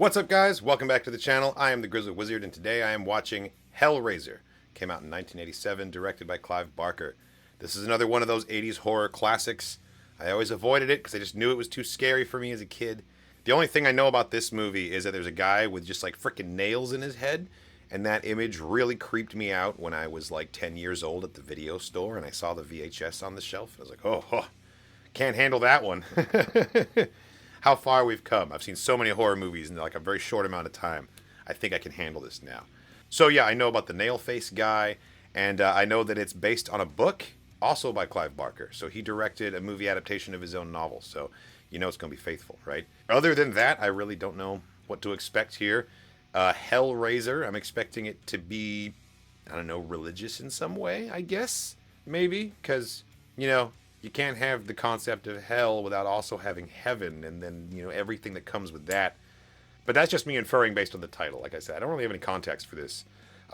What's up, guys? Welcome back to the channel. I am the Grizz Wizard, and today I am watching Hellraiser. Came out in 1987, directed by Clive Barker. This is another one of those 80s horror classics. I always avoided it because I just knew it was too scary for me as a kid. The only thing I know about this movie is that there's a guy with just like freaking nails in his head, and that image really creeped me out when I was like 10 years old at the video store and I saw the VHS on the shelf. I was like, oh, can't handle that one. How far we've come. I've seen so many horror movies in like a very short amount of time. I think I can handle this now. So yeah, I know about the nail face guy, and I know that it's based on a book, also by Clive Barker. So he directed a movie adaptation of his own novel. So you know it's going to be faithful, right? Other than that, I really don't know what to expect here. Hellraiser, I'm expecting it to be, I don't know, religious in some way, I guess. Maybe, because, you know, you can't have the concept of hell without also having heaven, and then, you know, everything that comes with that. But that's just me inferring based on the title. Like I said, I don't really have any context for this.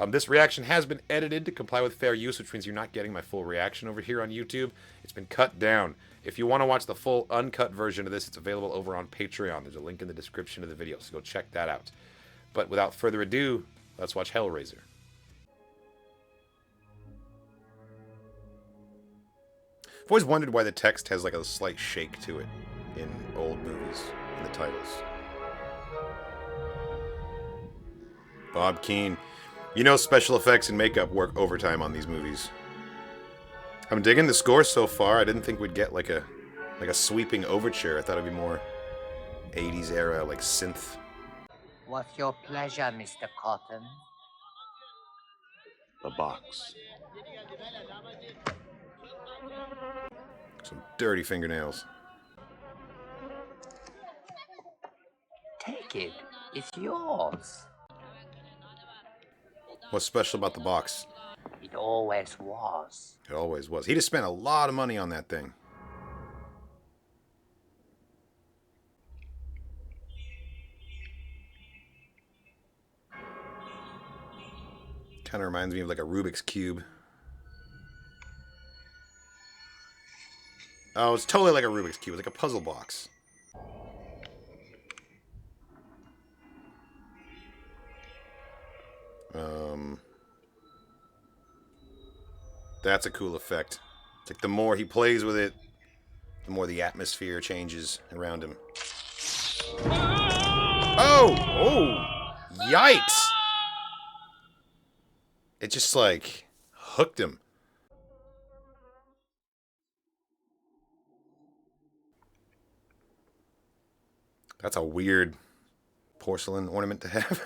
This reaction has been edited to comply with fair use, which means you're not getting my full reaction over here on YouTube. It's been cut down. If you want to watch the full uncut version of this, it's available over on Patreon. There's a link in the description of the video, so go check that out. But without further ado, let's watch Hellraiser. I've always wondered why the text has like a slight shake to it in old movies, in the titles. Bob Keane. You know special effects and makeup work overtime on these movies. I'm digging the score so far. I didn't think we'd get like a sweeping overture. I thought it'd be more 80s era, like synth. What's your pleasure, Mr. Cotton? A box. Some dirty fingernails. Take it. It's yours. What's special about the box? It always was. It always was. He just spent a lot of money on that thing. Kind of reminds me of like a Rubik's Cube. Oh, it's totally like a Rubik's Cube. It's like a puzzle box. That's a cool effect. It's like the more he plays with it, the more the atmosphere changes around him. Oh! Oh! Yikes! It just like hooked him. That's a weird porcelain ornament to have.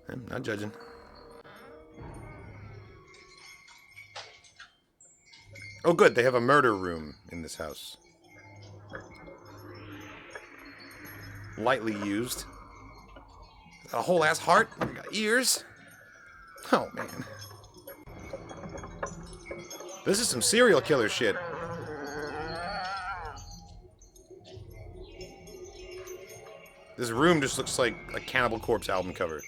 I'm not judging. Oh good, they have a murder room in this house. Lightly used. A whole ass heart? We got ears. Oh man. This is some serial killer shit. This room just looks like a Cannibal Corpse album cover.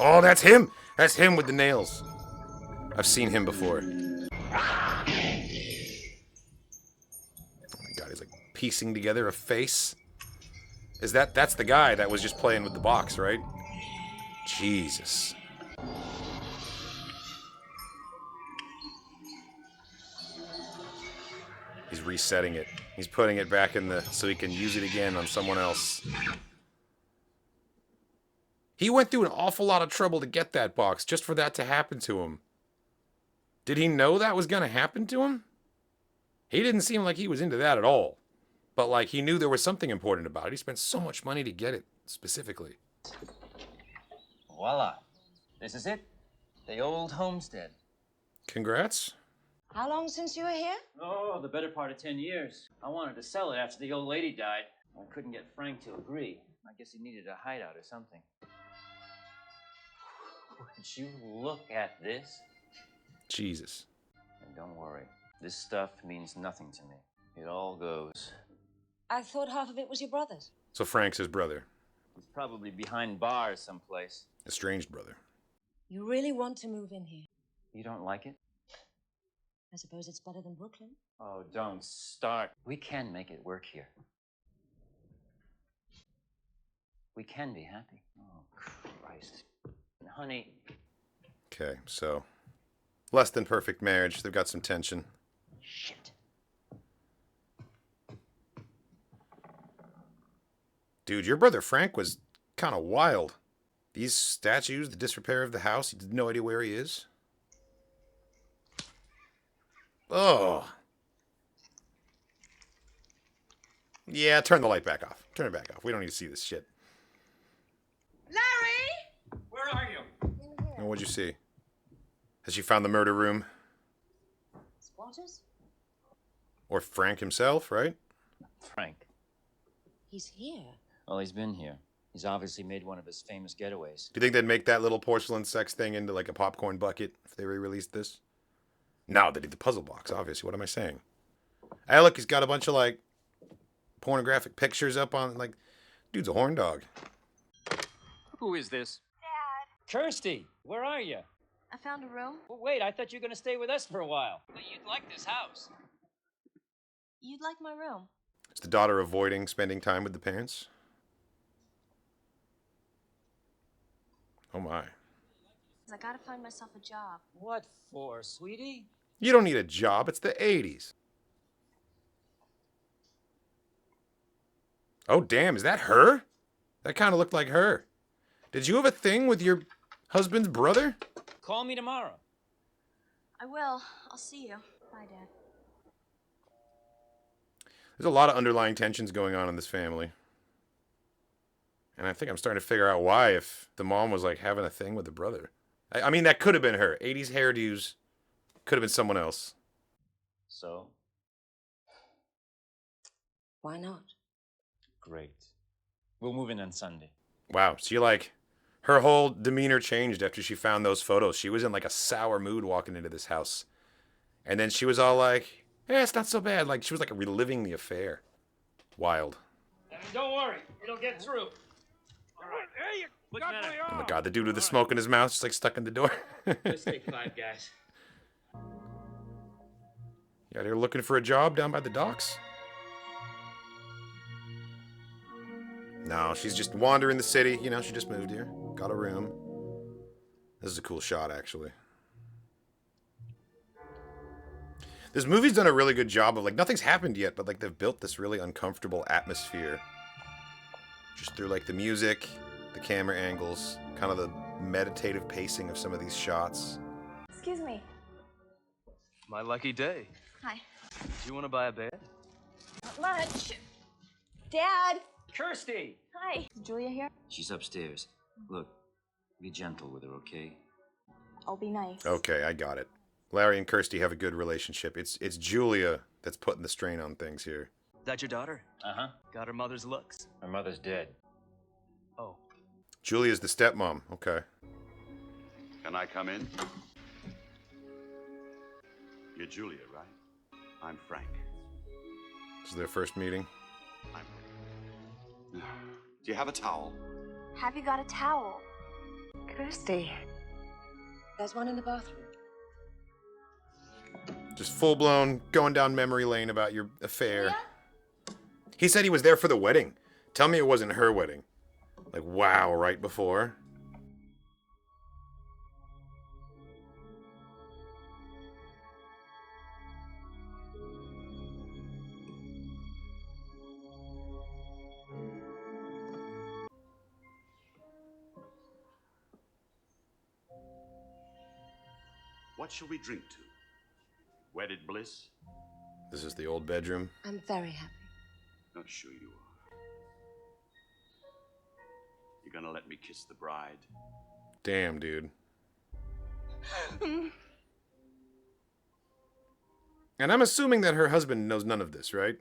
Oh, that's him! That's him with the nails. I've seen him before. Oh my god, he's like piecing together a face. That's the guy that was just playing with the box, right? Jesus. He's resetting it. He's putting it back in so he can use it again on someone else. He went through an awful lot of trouble to get that box, just for that to happen to him. Did he know that was going to happen to him? He didn't seem like he was into that at all. But like he knew there was something important about it. He spent so much money to get it, specifically. Voila. This is it. The old homestead. Congrats. How long since you were here? Oh, the better part of 10 years. I wanted to sell it after the old lady died. I couldn't get Frank to agree. I guess he needed a hideout or something. Would you look at this? Jesus. And don't worry. This stuff means nothing to me. It all goes. I thought half of it was your brother's. So Frank's his brother. He's probably behind bars someplace. Estranged brother. You really want to move in here? You don't like it? I suppose it's better than Brooklyn. Oh, don't start. We can make it work here. We can be happy. Oh, Christ. Honey. Okay, so less than perfect marriage. They've got some tension. Shit. Dude, your brother Frank was kind of wild. These statues, the disrepair of the house, he had no idea where he is. Oh. Yeah, turn the light back off. Turn it back off. We don't need to see this shit. Larry! Where are you? In here. And what'd you see? Has she found the murder room? Squatters? Or Frank himself, right? Frank. He's here. Well, he's been here. He's obviously made one of his famous getaways. Do you think they'd make that little porcelain sex thing into like a popcorn bucket if they re-released this? No, they did the puzzle box, obviously. What am I saying? Hey, look, he's got a bunch of like pornographic pictures up on, like, dude's a horn dog. Who is this? Dad, Kirsty, where are you? I found a room. Well, wait, I thought you were going to stay with us for a while. But you'd like this house. You'd like my room. Is the daughter avoiding spending time with the parents? Oh my. 'Cause I gotta find myself a job. What for, sweetie? You don't need a job. It's the 80s. Oh, damn. Is that her? That kind of looked like her. Did you have a thing with your husband's brother? Call me tomorrow. I will. I'll see you. Bye, Dad. There's a lot of underlying tensions going on in this family. And I think I'm starting to figure out why, if the mom was like having a thing with the brother. I mean, that could have been her. 80s hairdos. Could have been someone else. So? Why not? Great. We'll move in on Sunday. Wow. She like, her whole demeanor changed after she found those photos. She was in like a sour mood walking into this house. And then she was all like, yeah, it's not so bad. Like, she was like reliving the affair. Wild. Don't worry, it'll get through. All right. Hey, you got my Oh my arm. god, the dude with the smoke in his mouth just like stuck in the door. Let's take 5 guys. You out here looking for a job down by the docks? No, she's just wandering the city. You know, she just moved here. Got a room. This is a cool shot, actually. This movie's done a really good job of, like, nothing's happened yet, but, like, they've built this really uncomfortable atmosphere. Just through, like, the music, the camera angles, kind of the meditative pacing of some of these shots. Excuse me. My lucky day. Hi. Do you want to buy a bed? Not much. Dad! Kirsty! Hi. Is Julia here? She's upstairs. Look, be gentle with her, okay? I'll be nice. Okay, I got it. Larry and Kirsty have a good relationship. It's Julia that's putting the strain on things here. That your daughter? Uh-huh. Got her mother's looks. Her mother's dead. Oh. Julia's the stepmom. Okay. Can I come in? You're Julia, right? I'm Frank. This is their first meeting. I'm Frank. Do you have a towel? Have you got a towel? Kirsty. There's one in the bathroom. Just full-blown going down memory lane about your affair. He said he was there for the wedding. Tell me it wasn't her wedding. Like, wow, right before. What shall we drink to? Wedded bliss? This is the old bedroom. I'm very happy. Not sure you are. You're gonna let me kiss the bride? Damn, dude. And I'm assuming that her husband knows none of this, right?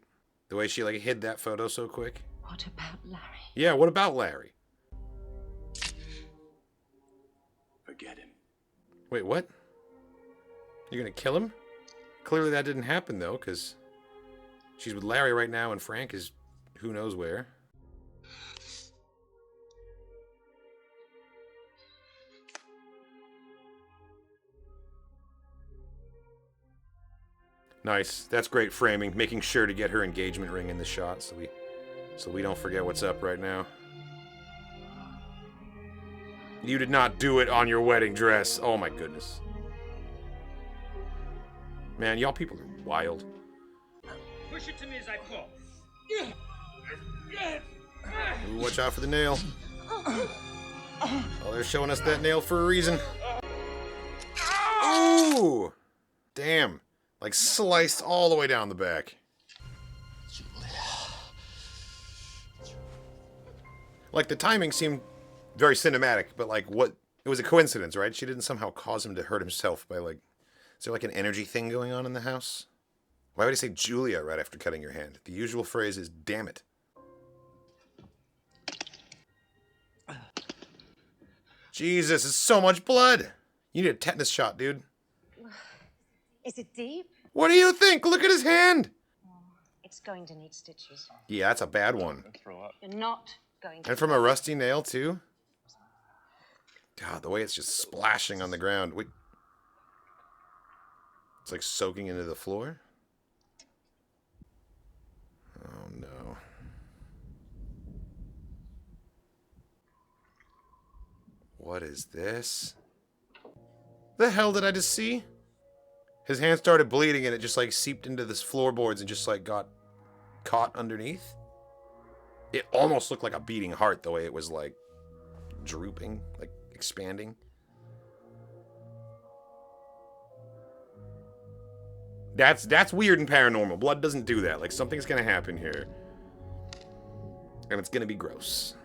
The way she, like, hid that photo so quick. What about Larry? Yeah, what about Larry? Forget him. Wait, what? You're gonna kill him? Clearly that didn't happen, though, because she's with Larry right now and Frank is who knows where. Nice. That's great framing. Making sure to get her engagement ring in the shot so we don't forget what's up right now. You did not do it on your wedding dress. Oh my goodness. Man, y'all people are wild. Push it to me as I pull. Ooh, watch out for the nail. Oh, they're showing us that nail for a reason. Ooh! Damn. Like sliced all the way down the back. Like the timing seemed very cinematic, but like what? It was a coincidence, right? She didn't somehow cause him to hurt himself by like... Is there like an energy thing going on in the house? Why would he say Julia right after cutting your hand? The usual phrase is, damn it. Jesus, it's so much blood. You need a tetanus shot, dude. Is it deep? What do you think? Look at his hand. It's going to need stitches. Yeah, that's a bad one. You're not going to. And from a rusty nail, too? God, the way it's just splashing on the ground. Wait. It's like soaking into the floor? Oh, no. What is this? The hell did I just see? His hand started bleeding and it just like seeped into this floorboards and just like got caught underneath. It almost looked like a beating heart the way it was like drooping, like expanding. That's weird and paranormal. Blood doesn't do that. Like something's gonna happen here. And it's gonna be gross.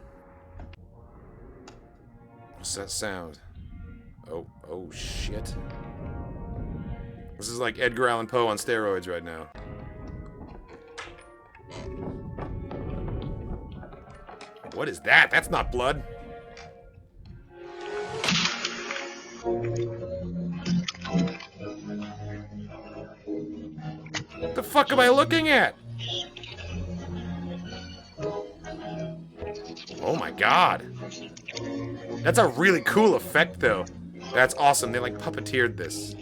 What's that sound? Oh shit. This is like Edgar Allan Poe on steroids right now. What is that? That's not blood. What the fuck am I looking at? Oh my god. That's a really cool effect though. That's awesome. They like puppeteered this.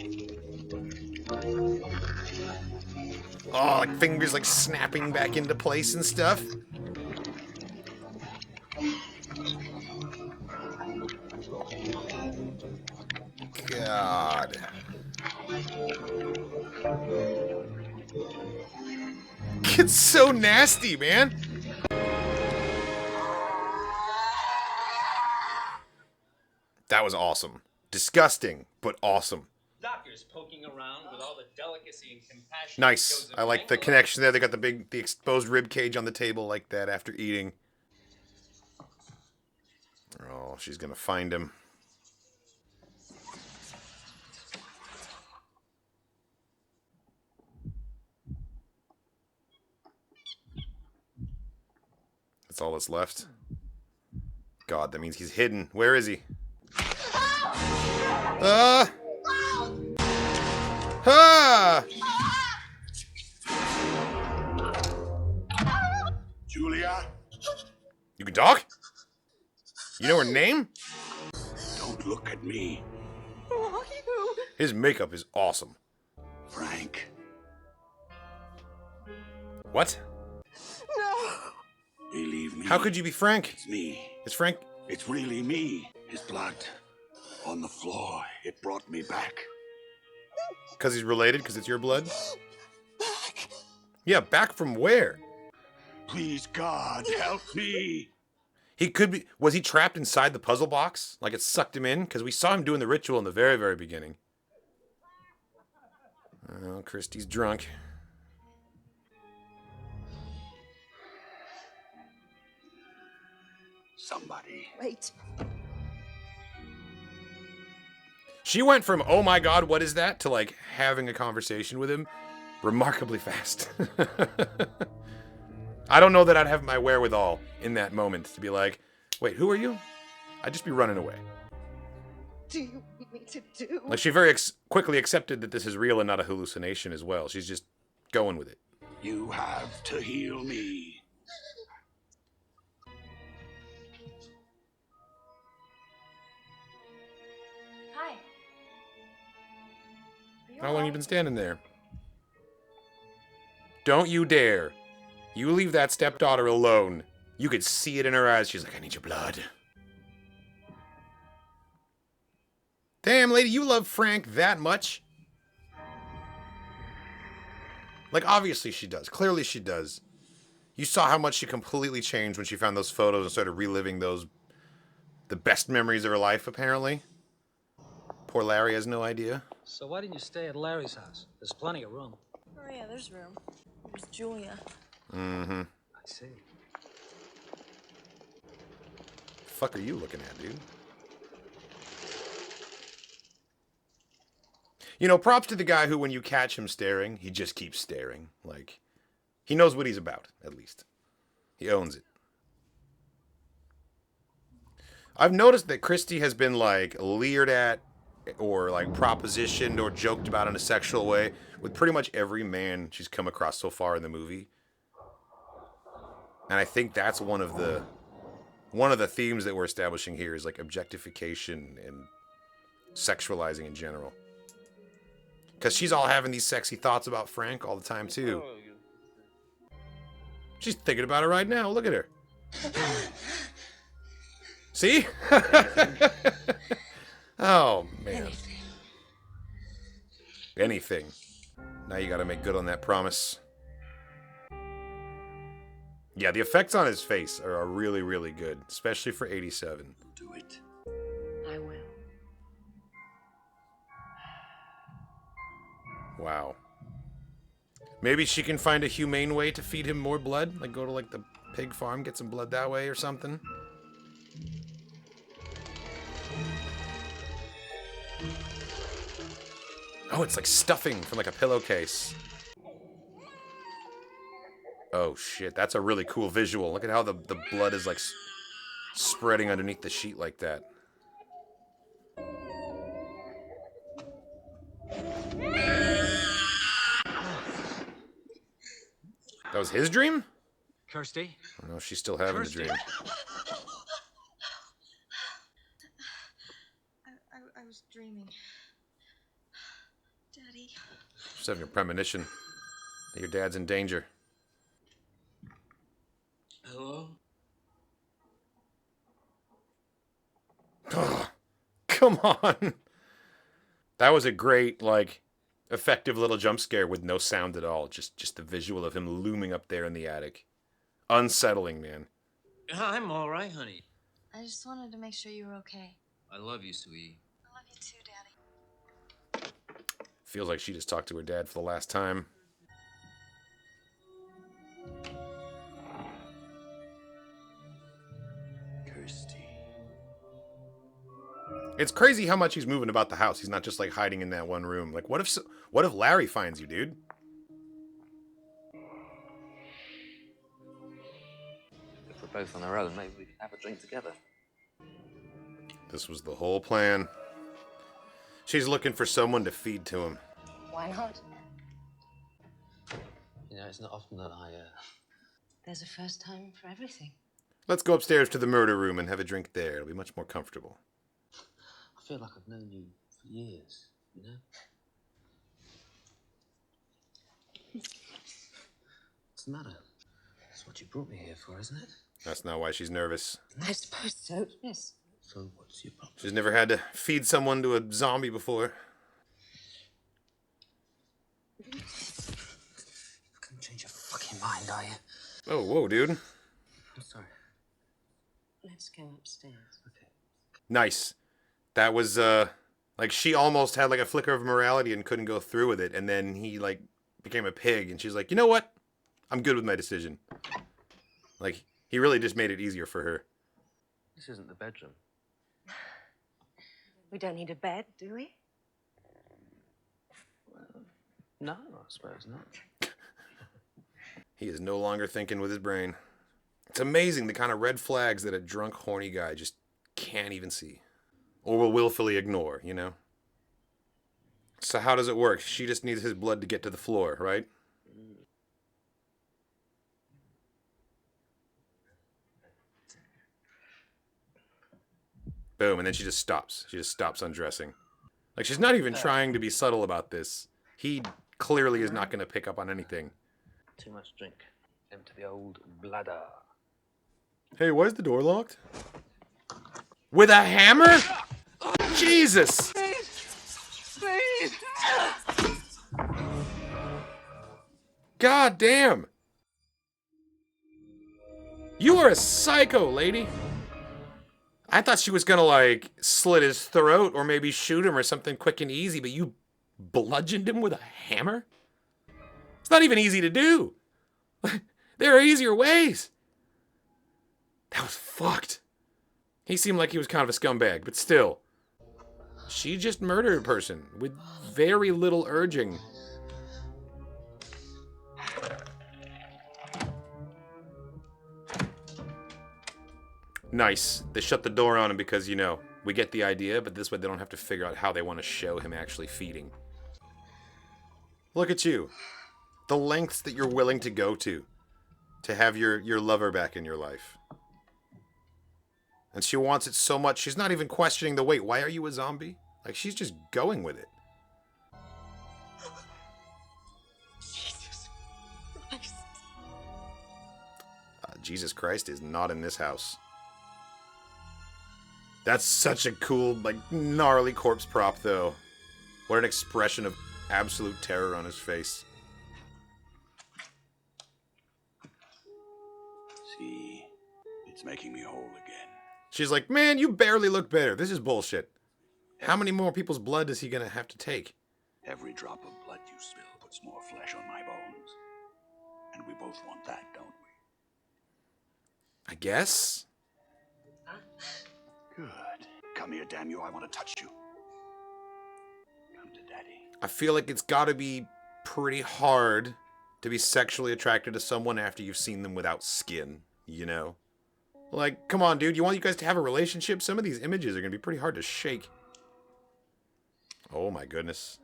Oh, like fingers like snapping back into place and stuff. God. It's so nasty, man. That was awesome. Disgusting, but awesome. Doctors poking around with all the delicacy and compassion. Nice. I like the connection there. They got the exposed rib cage on the table like that after eating. Oh, she's gonna find him. That's all that's left. God, that means he's hidden. Where is he? Ah! Julia? You can talk? You know her name? Don't look at me. Who are you? His makeup is awesome. Frank. What? No. Believe me. How could you be Frank? It's me. It's Frank. It's really me. His blood on the floor. It brought me back. Because he's related? Because it's your blood? Yeah, back from where? Please, God, help me. He could be... Was he trapped inside the puzzle box? Like it sucked him in? Because we saw him doing the ritual in the very, very beginning. Oh, Christy's drunk. Somebody. Wait. She went from, oh my god, what is that? To like having a conversation with him remarkably fast. I don't know that I'd have my wherewithal in that moment to be like, wait, who are you? I'd just be running away. Do you want me to do? Like she very quickly accepted that this is real and not a hallucination as well. She's just going with it. You have to heal me. Hi. Are you How long alright? you been standing there? Don't you dare. You leave that stepdaughter alone. You could see it in her eyes. She's like, I need your blood. Damn, lady, you love Frank that much? Like, obviously she does. Clearly she does. You saw how much she completely changed when she found those photos and started reliving those... the best memories of her life, apparently. Poor Larry has no idea. So why didn't you stay at Larry's house? There's plenty of room. Oh, yeah, there's room. There's Julia. Mm-hmm. I see. The fuck are you looking at, dude? You know, props to the guy who, when you catch him staring, he just keeps staring. Like, he knows what he's about, at least. He owns it. I've noticed that Christy has been, like, leered at or, like, propositioned or joked about in a sexual way with pretty much every man she's come across so far in the movie. And I think that's one of the themes that we're establishing here is, like, objectification and sexualizing in general. Because she's all having these sexy thoughts about Frank all the time, too. She's thinking about it right now. Look at her. See? Oh, man. Anything. Now you gotta make good on that promise. Yeah, the effects on his face are really, really good. Especially for 87. Do it. I will. Wow. Maybe she can find a humane way to feed him more blood? Like go to like the pig farm, get some blood that way or something? Oh, it's like stuffing from like a pillowcase. Oh shit, that's a really cool visual. Look at how the blood is like spreading underneath the sheet like that. That was his dream? Kirsty? Oh, no, she's still having Kirsty. the dream. I was dreaming. Daddy. She's having a premonition that your dad's in danger. Hello? Oh, come on. That was a great, like, effective little jump scare with no sound at all. Just the visual of him looming up there in the attic. Unsettling, man. I'm all right, honey. I just wanted to make sure you were okay. I love you, sweetie. I love you too, Daddy. Feels like she just talked to her dad for the last time. Kirsty. It's crazy how much he's moving about the house. He's not just like hiding in that one room. Like, what if Larry finds you, dude? If we're both on our own, maybe we can have a drink together. This was the whole plan. She's looking for someone to feed to him. Why not? You know, it's not often that There's a first time for everything. Let's go upstairs to the murder room and have a drink there. It'll be much more comfortable. I feel like I've known you for years, you know? What's the matter? That's what you brought me here for, isn't it? That's not why she's nervous. I suppose so, yes. So what's your problem? She's never had to feed someone to a zombie before. You couldn't change your fucking mind, are you? Oh, whoa, dude. I'm sorry. Let's go upstairs. Okay. Nice. That was, like, she almost had, like, a flicker of morality and couldn't go through with it. And then he, like, became a pig. And she's like, you know what? I'm good with my decision. Like, he really just made it easier for her. This isn't the bedroom. We don't need a bed, do we? No, I suppose not. He is no longer thinking with his brain. It's amazing the kind of red flags that a drunk, horny guy just can't even see. Or will willfully ignore, you know? So how does it work? She just needs his blood to get to the floor, right? Boom, and then she just stops. She just stops undressing. Like, she's not even trying to be subtle about this. He clearly is not going to pick up on anything. Too much drink. Empty the old bladder. Hey, why is the door locked? With a hammer? Jesus! God damn! You are a psycho, lady! I thought she was gonna, like, slit his throat or maybe shoot him or something quick and easy, but you bludgeoned him with a hammer? It's not even easy to do! There are easier ways! That was fucked. He seemed like he was kind of a scumbag, but still. She just murdered a person with very little urging. Nice. They shut the door on him because, you know, we get the idea, but this way they don't have to figure out how they want to show him actually feeding. Look at you. The lengths that you're willing to go to have your lover back in your life. And she wants it so much, she's not even questioning the wait, why are you a zombie? Like, she's just going with it. Jesus Christ. Jesus Christ is not in this house. That's such a cool, like, gnarly corpse prop, though. What an expression of absolute terror on his face. See, it's making me whole again. She's like, man, you barely look better. This is bullshit. How many more people's blood is he gonna have to take? Every drop of blood you spill puts more flesh on my bones. And we both want that, don't we? I guess? Good. Come here, damn you. I want to touch you. Come to Daddy. I feel like it's gotta be pretty hard to be sexually attracted to someone after you've seen them without skin, you know? Like, come on, dude. You want you guys to have a relationship? Some of these images are gonna be pretty hard to shake. Oh my goodness.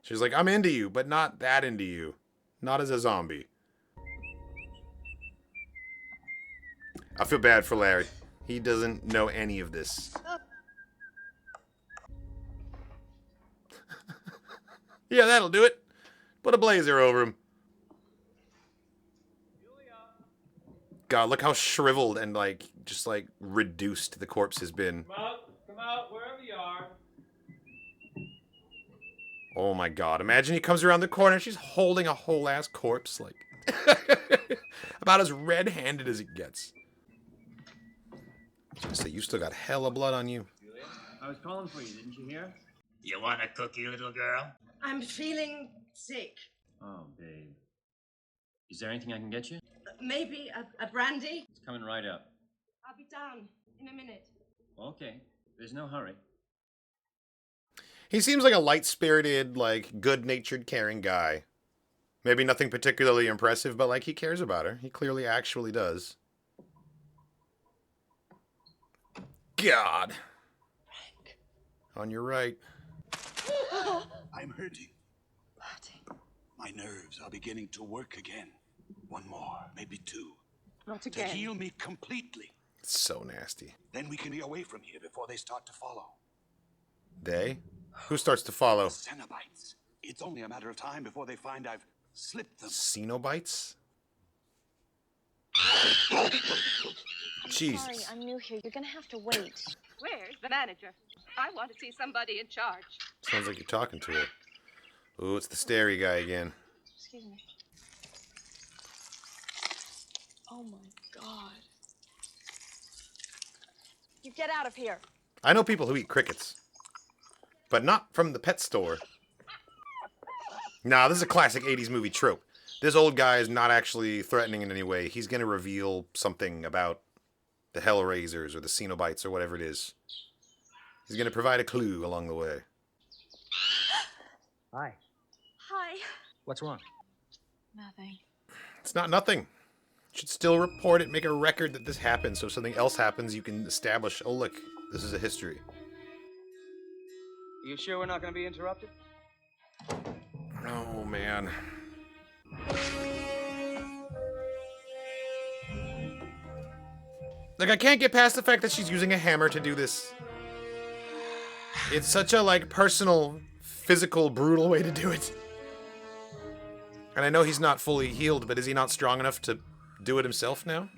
She's like, I'm into you, but not that into you. Not as a zombie. I feel bad for Larry. He doesn't know any of this. Yeah, that'll do it. Put a blazer over him. God, look how shriveled and, like, just, like, reduced the corpse has been. Come out, wherever you are. Oh my God. Imagine he comes around the corner, she's holding a whole ass corpse, like, about as red-handed as it gets. I was gonna say, you still got hella blood on you. Julia, I was calling for you, didn't you hear? You want a cookie, little girl? I'm feeling sick. Oh, babe. Is there anything I can get you? Maybe a brandy? It's coming right up. I'll be down in a minute. Okay, there's no hurry. He seems like a light-spirited, like, good-natured, caring guy. Maybe nothing particularly impressive, but, like, he cares about her. He clearly actually does. God. Frank. On your right. I'm hurting. My nerves are beginning to work again. One more, maybe two. Not To again. heal me completely. It's so nasty. Then we can be away from here before they start to follow. They? Who starts to follow? Cenobites. It's only a matter of time before they find I've slipped them. Cenobites? Sorry, Jesus. I'm new here. You're gonna have to wait. Where's the manager? I want to see somebody in charge. Sounds like you're talking to her. Ooh, it's the starey guy again. Excuse me. Oh my God. You get out of here. I know people who eat crickets. But not from the pet store. Nah, this is a classic 80s movie trope. This old guy is not actually threatening in any way. He's going to reveal something about the Hellraisers or the Cenobites or whatever it is. He's going to provide a clue along the way. Hi. Hi. What's wrong? Nothing. It's not nothing. You should still report it, make a record that this happened, so if something else happens, you can establish, oh look, this is a history. You sure we're not going to be interrupted? Oh, man. Like, I can't get past the fact that she's using a hammer to do this. It's such a, like, personal, physical, brutal way to do it. And I know he's not fully healed, but is he not strong enough to do it himself now?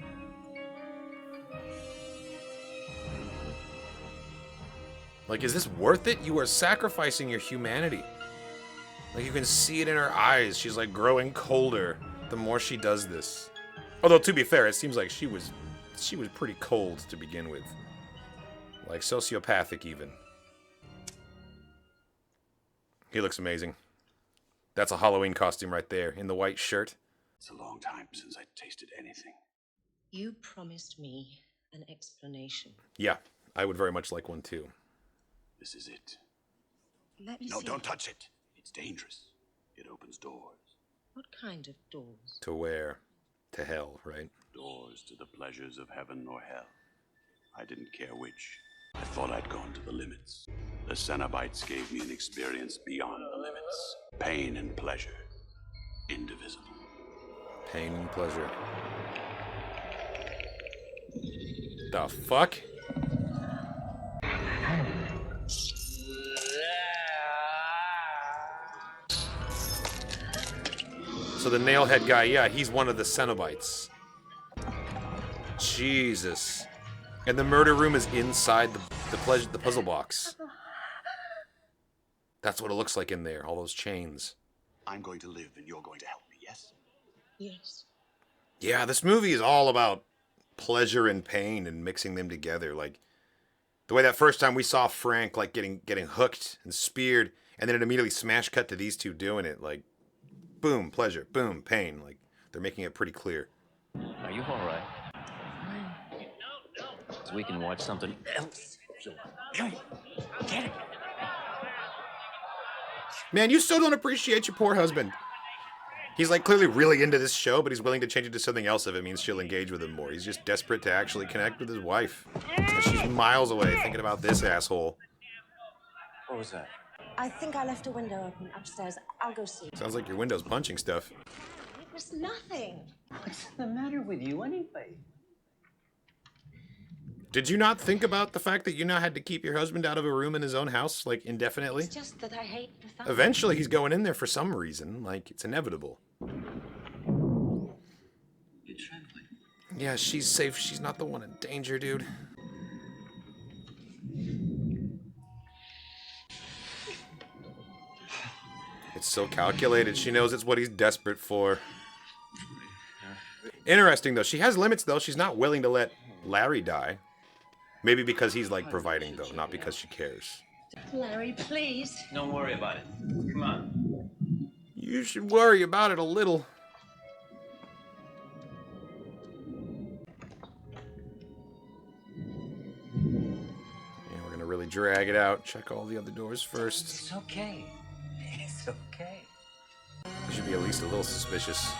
Like, is this worth it? You are sacrificing your humanity. Like, you can see it in her eyes. She's, like, growing colder the more she does this. Although, to be fair, it seems like she was pretty cold to begin with. Like, sociopathic, even. He looks amazing. That's a Halloween costume right there, in the white shirt. It's a long time since I tasted anything. You promised me an explanation. Yeah, I would very much like one, too. This is it. Let me No, see. don't touch it. It's dangerous. It opens doors. What kind of doors? To where? To hell, right? Doors to the pleasures of heaven or hell. I didn't care which. I thought I'd gone to the limits. The Cenobites gave me an experience beyond the limits. Pain and pleasure. Indivisible. Pain and pleasure. The fuck? So the nailhead guy, yeah, he's one of the Cenobites. Jesus. And the murder room is inside the puzzle box. That's what it looks like in there, all those chains. I'm going to live and you're going to help me, yes? Yes. Yeah, this movie is all about pleasure and pain and mixing them together. Like, the way that first time we saw Frank, like, getting hooked and speared, and then it immediately smash cut to these two doing it. Like, boom, pleasure, boom, pain. Like, they're making it pretty clear. Are you all right? So we can watch something else. Man, you still don't appreciate your poor husband. He's, like, clearly really into this show, but he's willing to change it to something else if it means she'll engage with him more. He's just desperate to actually connect with his wife. And she's miles away thinking about this asshole. What was that? I think I left a window open upstairs. I'll go see. Sounds like your window's punching stuff. It was nothing. What's the matter with you anyway? Did you not think about the fact that you now had to keep your husband out of a room in his own house, like, indefinitely? It's just that I hate the thought. Eventually, he's going in there for some reason. Like, it's inevitable. You're trembling. Yeah, she's safe. She's not the one in danger, dude. It's so calculated. She knows it's what he's desperate for. Interesting, though. She has limits, though. She's not willing to let Larry die. Maybe because he's, like, providing, though, not because she cares. Larry, please. Don't worry about it. Come on. You should worry about it a little. Yeah, we're gonna really drag it out. Check all the other doors first. It's okay. It's okay. I should be at least a little suspicious.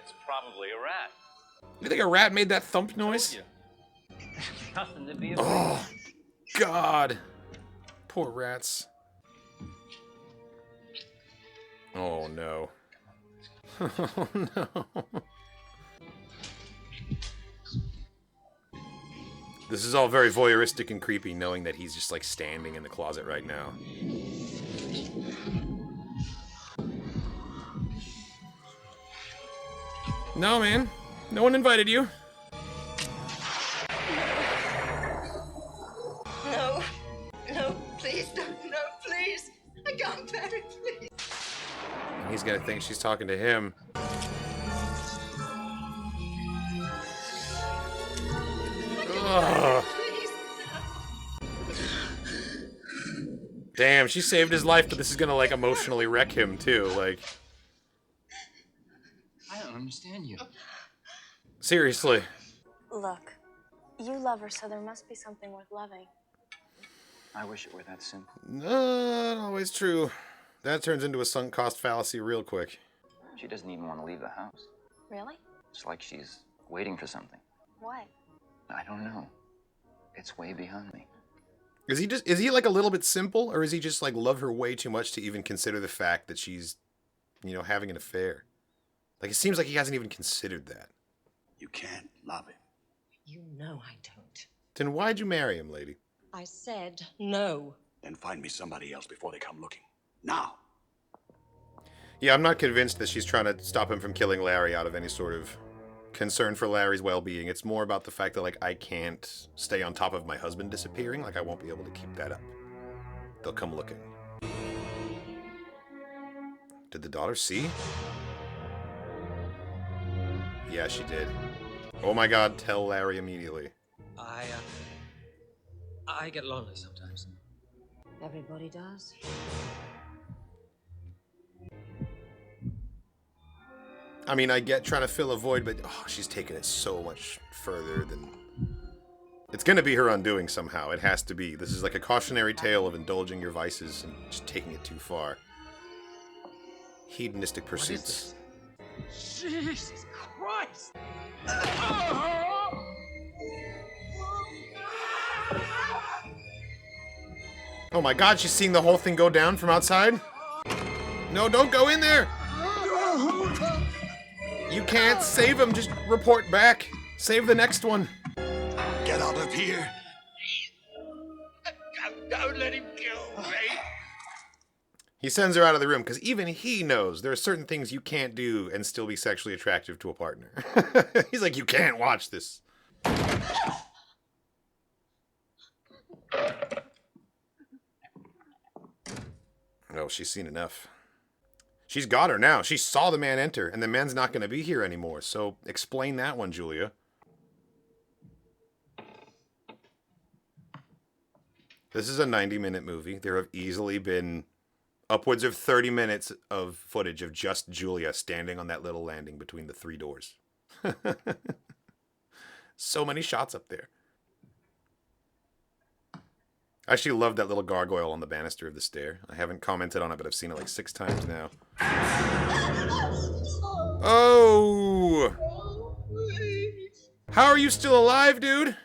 It's probably a rat. You think a rat made that thump noise? Nothing to be afraid Oh, God. Poor rats. Oh, no. Oh, no. This is all very voyeuristic and creepy, knowing that he's just, like, standing in the closet right now. No, man. No one invited you. No. No, please, no, please. I can't bear it, please. He's gonna think she's talking to him. Ugh. Damn, she saved his life, but this is gonna, like, emotionally wreck him, too. Like, I don't understand you. seriously. Look, you love her, so there must be something worth loving. I wish it were that simple. Not always true. That turns into a sunk cost fallacy real quick. She doesn't even want to leave the house. Really? It's like she's waiting for something. What? I don't know. It's way beyond me. Is he like a little bit simple, or is he just like love her way too much to even consider the fact that she's, you know, having an affair? Like, it seems like he hasn't even considered that. You can't love him. You know I don't. Then why'd you marry him, lady? I said no. Then find me somebody else before they come looking. Now. Yeah, I'm not convinced that she's trying to stop him from killing Larry out of any sort of concern for Larry's well-being. It's more about the fact that, like, I can't stay on top of my husband disappearing. Like, I won't be able to keep that up. They'll come looking. Did the daughter see? Yeah, she did. Oh my god, tell Larry immediately. I get lonely sometimes. Everybody does. I mean, I get trying to fill a void, but oh, she's taking it so much further than... It's gonna be her undoing somehow. It has to be. This is like a cautionary tale of indulging your vices and just taking it too far. Hedonistic pursuits. Jesus Christ! Oh my god, she's seeing the whole thing go down from outside? No, don't go in there! You can't save him, just report back. Save the next one. Get out of here! Don't let him kill me! He sends her out of the room because even he knows there are certain things you can't do and still be sexually attractive to a partner. He's like, you can't watch this. Oh, she's seen enough. She's got her now. She saw the man enter, and the man's not going to be here anymore. So explain that one, Julia. This is a 90-minute movie. There have easily been upwards of 30 minutes of footage of just Julia standing on that little landing between the 3 doors. So many shots up there. I actually love that little gargoyle on the banister of the stair. I haven't commented on it, but I've seen it like 6 times now. Oh! How are you still alive, dude?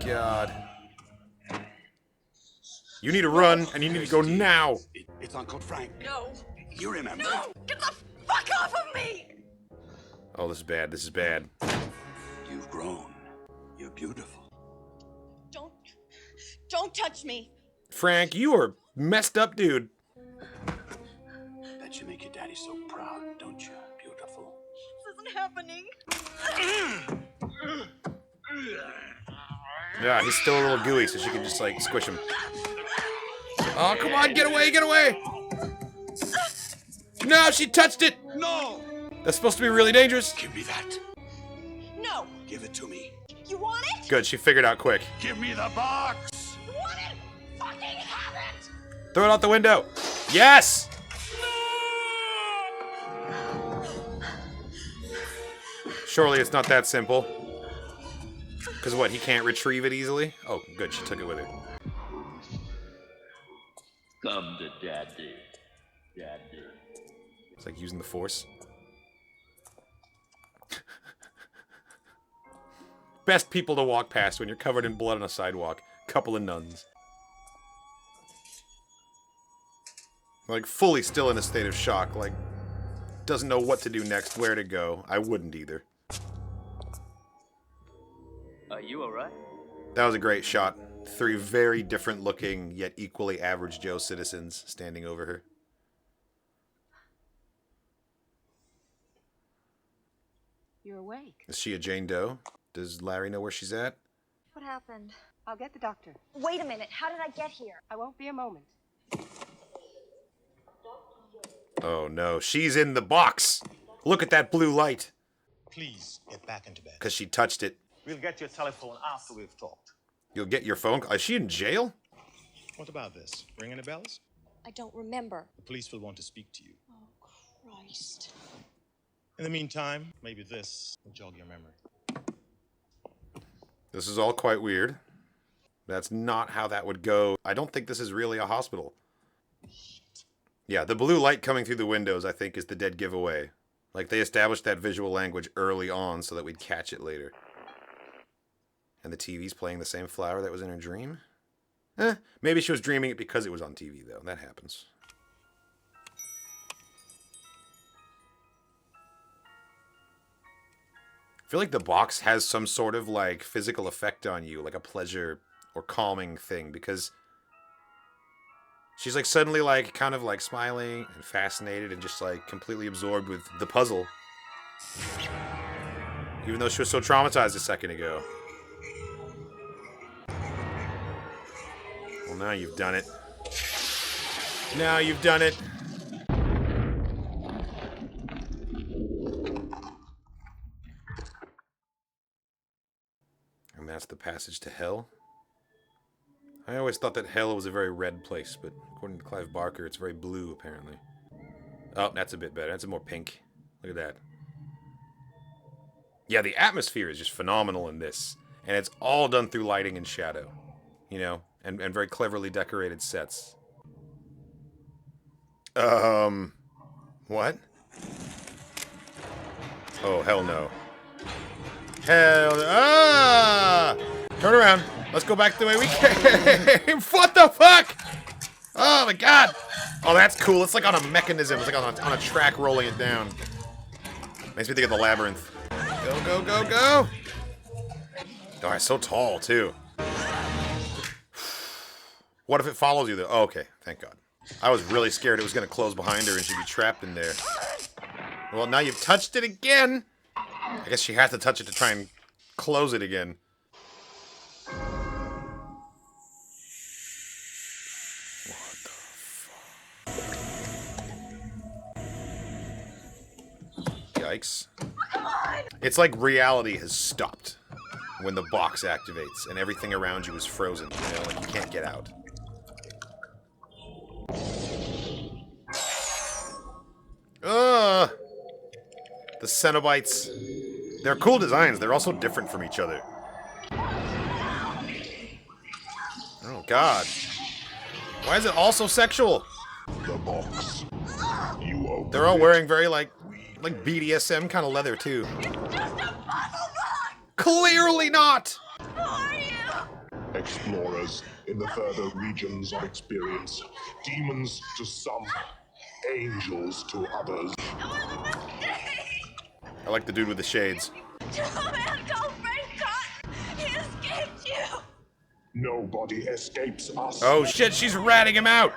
God. You need to run, and you need to go now. It's Uncle Frank. No. You remember? No! Get the fuck off of me! Oh, this is bad. This is bad. You've grown. You're beautiful. Don't touch me. Frank, you are messed up, dude. Bet you make your daddy so proud, don't you? Beautiful. This isn't happening. Yeah, he's still a little gooey, so she can just, like, squish him. Oh, come on, get away, get away! No, she touched it! No! That's supposed to be really dangerous. Give me that. No. Give it to me. You want it? Good, she figured out quick. Give me the box! You want it? Fucking have it! Throw it out the window. Yes! Surely it's not that simple. Because what, he can't retrieve it easily? Oh, good, she took it with her. Come to Daddy. Daddy. It's like using the Force. Best people to walk past when you're covered in blood on a sidewalk. Couple of nuns. Like, fully still in a state of shock. Like, doesn't know what to do next, where to go. I wouldn't either. Are you alright? That was a great shot. 3 very different looking, yet equally average Joe citizens standing over her. You're awake. Is she a Jane Doe? Does Larry know where she's at? What happened? I'll get the doctor. Wait a minute. How did I get here? I won't be a moment. Oh no, she's in the box! Look at that blue light! Please get back into bed. Because she touched it. We'll get your telephone after we've talked. You'll get your phone. Is she in jail? What about this? Ringing the bells? I don't remember. The police will want to speak to you. Oh, Christ. In the meantime, maybe this will jog your memory. This is all quite weird. That's not how that would go. I don't think this is really a hospital. Yeah, the blue light coming through the windows, I think, is the dead giveaway. Like, they established that visual language early on so that we'd catch it later. And the TV's playing the same flower that was in her dream? Maybe she was dreaming it because it was on TV, though. That happens. I feel like the box has some sort of, like, physical effect on you, like a pleasure or calming thing, because She's like suddenly like kind of like smiling and fascinated and just like completely absorbed with the puzzle. Even though she was so traumatized a second ago. Well, now you've done it. Now you've done it. And that's the passage to hell. I always thought that hell was a very red place, but according to Clive Barker, it's very blue, apparently. Oh, that's a bit better. That's a more pink. Look at that. Yeah, the atmosphere is just phenomenal in this. And it's all done through lighting and shadow. You know? And very cleverly decorated sets. What? Oh, hell no. Hell no. Ah! Turn around. Let's go back the way we came. What the fuck? Oh my god. Oh, that's cool. It's like on a mechanism. It's like on a track rolling it down. Makes me think of the labyrinth. Go, go, go, go. Oh, it's so tall, too. What if it follows you, though? Oh, okay. Thank God. I was really scared it was going to close behind her and she'd be trapped in there. Well, now you've touched it again. I guess she has to touch it to try and close it again. What the fuck? Yikes. It's like reality has stopped when the box activates and everything around you is frozen. You know, like you can't get out. Ugh! The Cenobites. They're cool designs. They're also different from each other. Oh, God. Why is it all so sexual? The box. You open They're all wearing very, like BDSM kind of leather, too. Clearly not! Who are you? Explorers in the further regions of experience. Demons to some, angels to others. It was a mistake! I like the dude with the shades. Man called Frank Cotton. He escaped you! Nobody escapes us. Oh shit, she's ratting him out!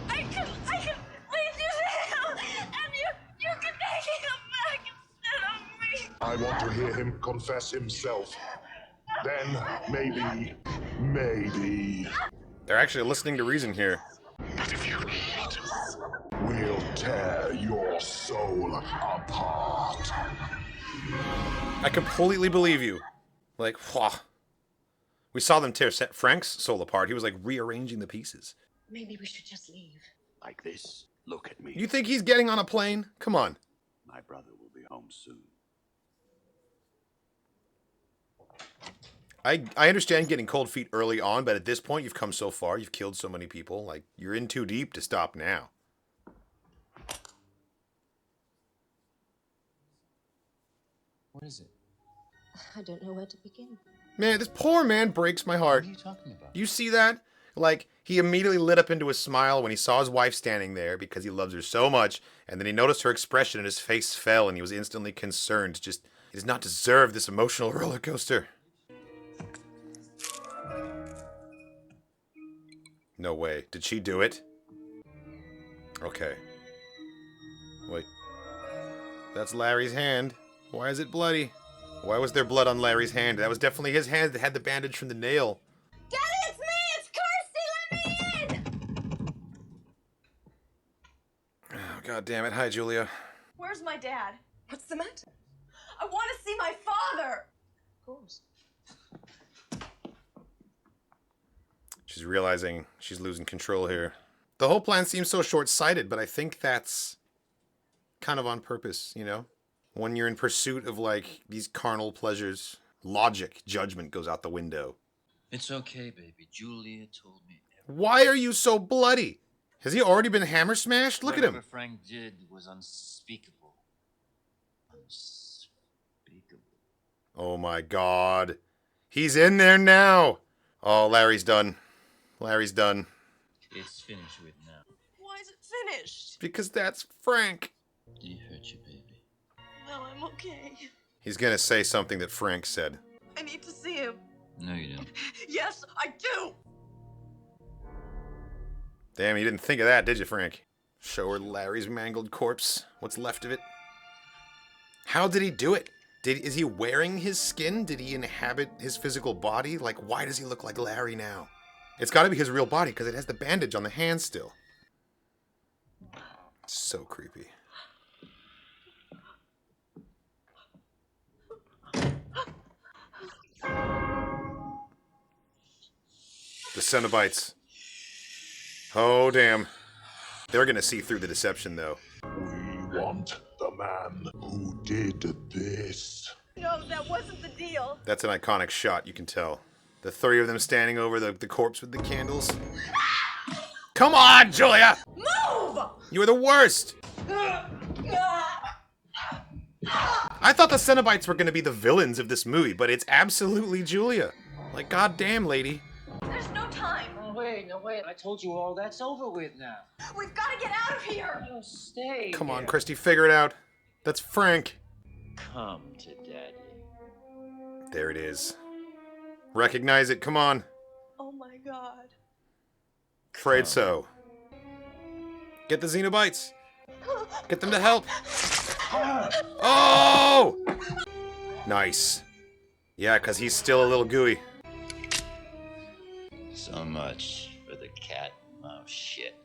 I can lead you to him, and you can take him back instead of me. I want to hear him confess himself. Then, maybe... They're actually listening to reason here. But if you need, we'll tear your soul apart. I completely believe you. Like, whew. We saw them tear Frank's soul apart. He was like rearranging the pieces. Maybe we should just leave. Like this. Look at me. You think he's getting on a plane? Come on. My brother will be home soon. I understand getting cold feet early on, but at this point, you've come so far. You've killed so many people. Like, you're in too deep to stop now. What is it? I don't know where to begin. Man, this poor man breaks my heart. What are you talking about? You see that? Like, he immediately lit up into a smile when he saw his wife standing there because he loves her so much, and then he noticed her expression and his face fell and he was instantly concerned. Just, he does not deserve this emotional roller coaster. No way. Did she do it? Okay. Wait. That's Larry's hand. Why is it bloody? Why was there blood on Larry's hand? That was definitely his hand that had the bandage from the nail. Daddy, it's me! It's Kirsty! Let me in! Oh, God damn it. Hi, Julia. Where's my dad? What's the matter? I want to see my father! Of course. She's realizing she's losing control here. The whole plan seems so short-sighted, but I think that's kind of on purpose, you know? When you're in pursuit of, like, these carnal pleasures, logic, judgment goes out the window. It's okay, baby. Julia told me everything. Why are you so bloody? Has he already been hammer smashed? Look at him. Whatever Frank did was unspeakable. Unspeakable. Oh my God. He's in there now. Oh, Larry's done. Larry's done. It's finished with now. Why is it finished? Because that's Frank. Did he hurt you, baby? No, I'm okay. He's gonna say something that Frank said. I need to see him. No, you don't. Yes, I do! Damn, you didn't think of that, did you, Frank? Show her Larry's mangled corpse. What's left of it. How did he do it? Is he wearing his skin? Did he inhabit his physical body? Like, why does he look like Larry now? It's got to be his real body because it has the bandage on the hand still. So creepy. The Cenobites. Oh, damn. They're gonna see through the deception, though. We want the man who did this. No, that wasn't the deal. That's an iconic shot, you can tell. The three of them standing over the corpse with the candles. Come on, Julia! Move! You were the worst! I thought the Cenobites were gonna be the villains of this movie, but it's absolutely Julia. Like, goddamn, lady. There's no time. Oh, wait, no, wait. I told you all that's over with now. We've got to get out of here. No, stay. Come on, here. Christy, figure it out. That's Frank. Come to Daddy. There it is. Recognize it, come on. Oh my God. Afraid so. Get the Xenobites. Get them to help. Oh! Nice. Yeah, because he's still a little gooey. So much for the cat and mouse shit.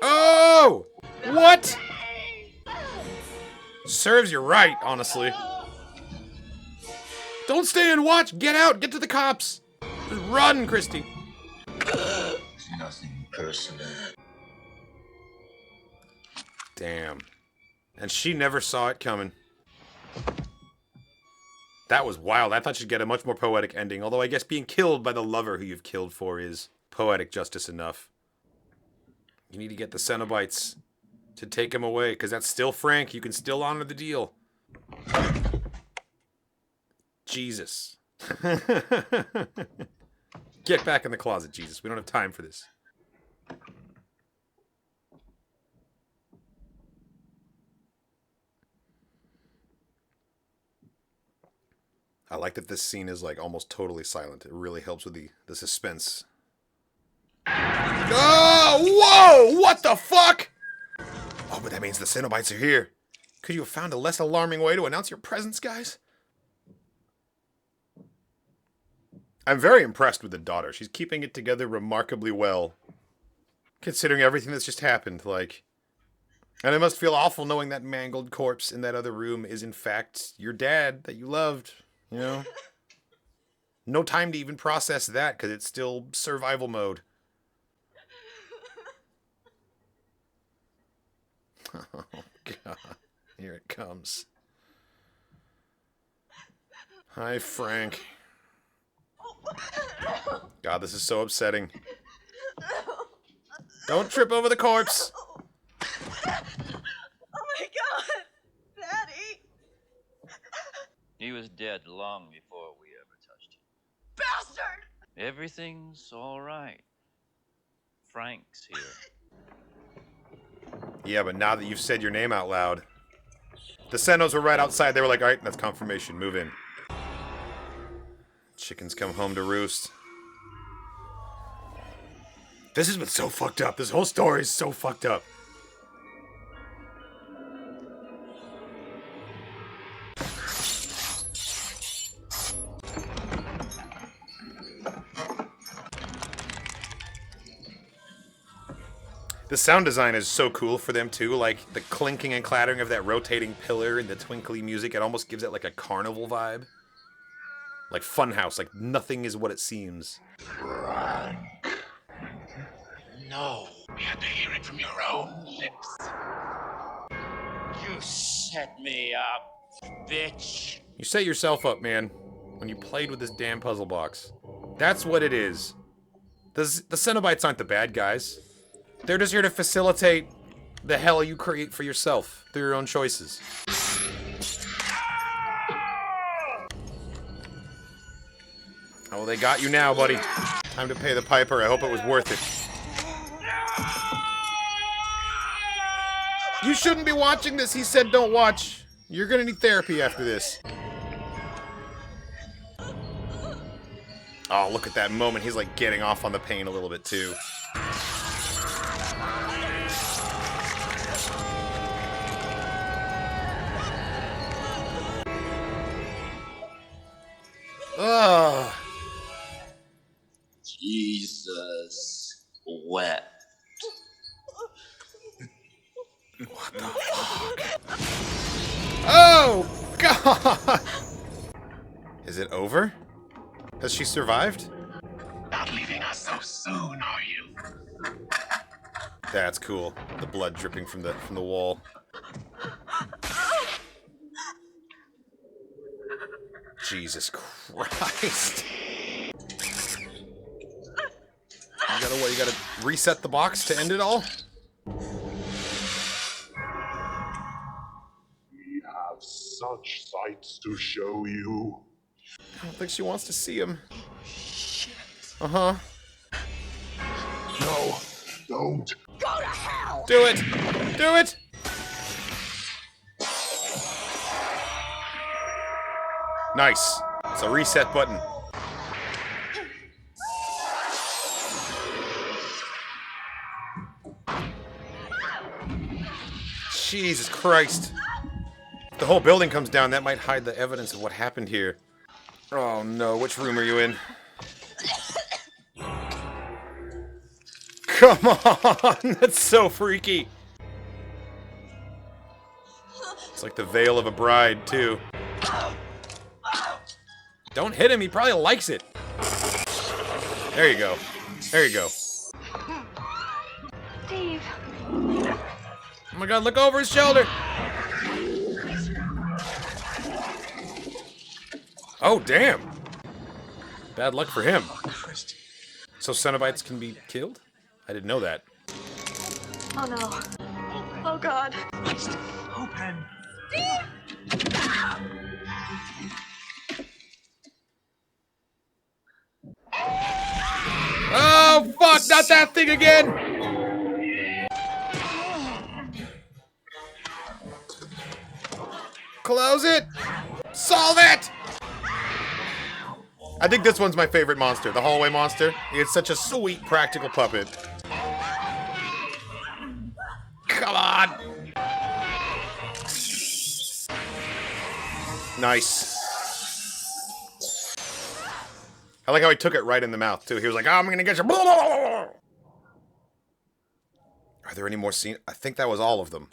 Oh! What? Serves you right, honestly. Don't stay and watch. Get out. Get to the cops. Just run, Christy. It's nothing personal. Damn. And she never saw it coming. That was wild. I thought she'd get a much more poetic ending, although I guess being killed by the lover who you've killed for is poetic justice enough. You need to get the Cenobites to take him away, because that's still Frank. You can still honor the deal. Jesus. Get back in the closet, Jesus. We don't have time for this. I like that this scene is like almost totally silent. It really helps with the suspense. Oh, whoa! What the fuck? Oh, but that means the Cenobites are here. Could you have found a less alarming way to announce your presence, guys? I'm very impressed with the daughter. She's keeping it together remarkably well. Considering everything that's just happened, like... And it must feel awful knowing that mangled corpse in that other room is in fact your dad that you loved, you know? No time to even process that because it's still survival mode. Oh, God. Here it comes. Hi, Frank. God, this is so upsetting. Don't trip over the corpse. Oh my God, Daddy! He was dead long before we ever touched him. Bastard! Everything's all right. Frank's here. Yeah, but now that you've said your name out loud, the Senos were right outside. They were like, all right, that's confirmation. Move in. Chickens come home to roost. This has been so fucked up. This whole story is so fucked up. The sound design is so cool for them too, like the clinking and clattering of that rotating pillar and the twinkly music, it almost gives it like a carnival vibe. Like Funhouse, like nothing is what it seems. Frank. No. We had to hear it from your own lips. You set me up, bitch. You set yourself up, man, when you played with this damn puzzle box. That's what it is. The Cenobites aren't the bad guys. They're just here to facilitate the hell you create for yourself through your own choices. Oh, they got you now, buddy. Time to pay the piper. I hope it was worth it. You shouldn't be watching this. He said don't watch. You're gonna need therapy after this. Oh, look at that moment. He's like getting off on the pain a little bit too. Ugh. Jesus wept. What the fuck? Oh, God! Is it over? Has she survived? Not leaving us so soon, are you? That's cool. The blood dripping from the wall. Jesus Christ. You gotta reset the box to end it all? We have such sights to show you. I don't think she wants to see him. Uh-huh. No, don't. Go to hell! Do it! Do it! Nice. It's a reset button. Jesus Christ. If the whole building comes down, that might hide the evidence of what happened here. Oh no, which room are you in? Come on! That's so freaky. It's like the veil of a bride, too. Don't hit him, he probably likes it. There you go. There you go. Steve. Oh my God, look over his shoulder! Oh, damn! Bad luck for him. So Cenobites can be killed? I didn't know that. Oh no. Oh God. Open. Oh, fuck! Not that thing again! Close it! Solve it! I think this one's my favorite monster, the hallway monster. It's such a sweet practical puppet. Come on! Nice. I like how he took it right in the mouth, too. He was like, oh, I'm gonna get you. Are there any more scenes? I think that was all of them.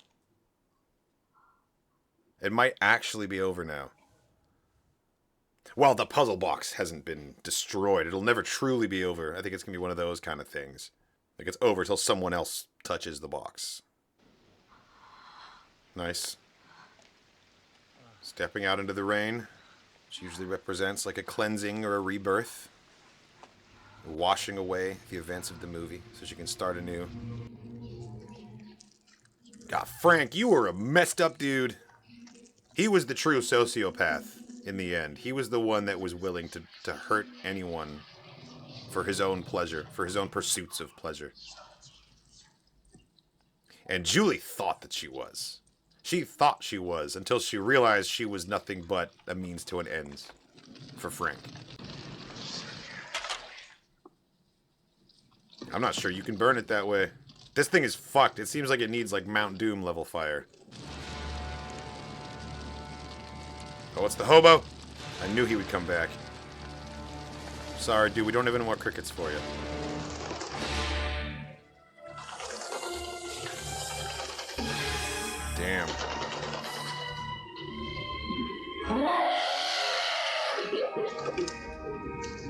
It might actually be over now. Well, the puzzle box hasn't been destroyed. It'll never truly be over. I think it's gonna be one of those kind of things. Like it's over until someone else touches the box. Nice. Stepping out into the rain, which usually represents like a cleansing or a rebirth. Washing away the events of the movie so she can start anew. God, Frank, you were a messed up dude. He was the true sociopath in the end. He was the one that was willing to hurt anyone for his own pleasure, for his own pursuits of pleasure. And Julie thought that she was. She thought she was until she realized she was nothing but a means to an end for Frank. I'm not sure you can burn it that way. This thing is fucked. It seems like it needs like Mount Doom level fire. Oh, it's the hobo? I knew he would come back. Sorry, dude, we don't have any more crickets for you. Damn.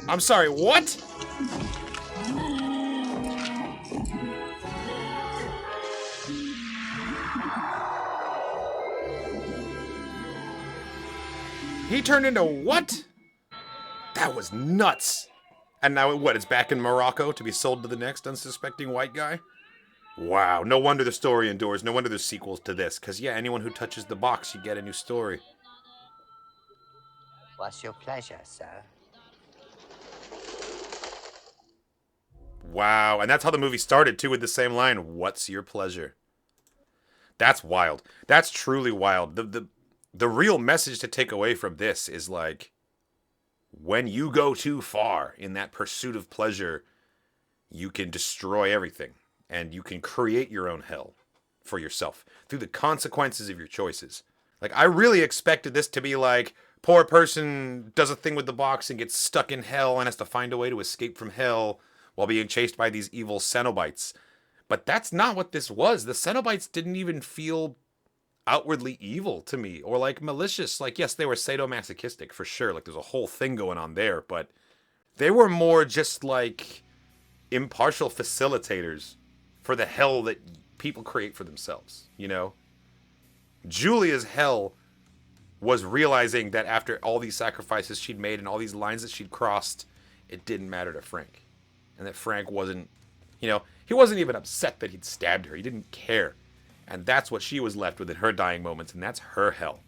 I'm sorry, what? He turned into what? That was nuts. And now what, it's back in Morocco to be sold to the next unsuspecting white guy? Wow, no wonder the story endures. No wonder there's sequels to this. Because, yeah, anyone who touches the box, you get a new story. What's your pleasure, sir? Wow, and that's how the movie started, too, with the same line. What's your pleasure? That's wild. That's truly wild. The real message to take away from this is, like, when you go too far in that pursuit of pleasure, you can destroy everything, and you can create your own hell for yourself through the consequences of your choices. Like, I really expected this to be like, poor person does a thing with the box and gets stuck in hell and has to find a way to escape from hell while being chased by these evil Cenobites. But that's not what this was. The Cenobites didn't even feel outwardly evil to me, or like malicious. Like, yes, they were sadomasochistic for sure. Like, there's a whole thing going on there, but they were more just like impartial facilitators for the hell that people create for themselves, you know? Julia's hell was realizing that after all these sacrifices she'd made and all these lines that she'd crossed, it didn't matter to Frank. And that Frank wasn't, you know, he wasn't even upset that he'd stabbed her. He didn't care. And that's what she was left with in her dying moments, and that's her hell.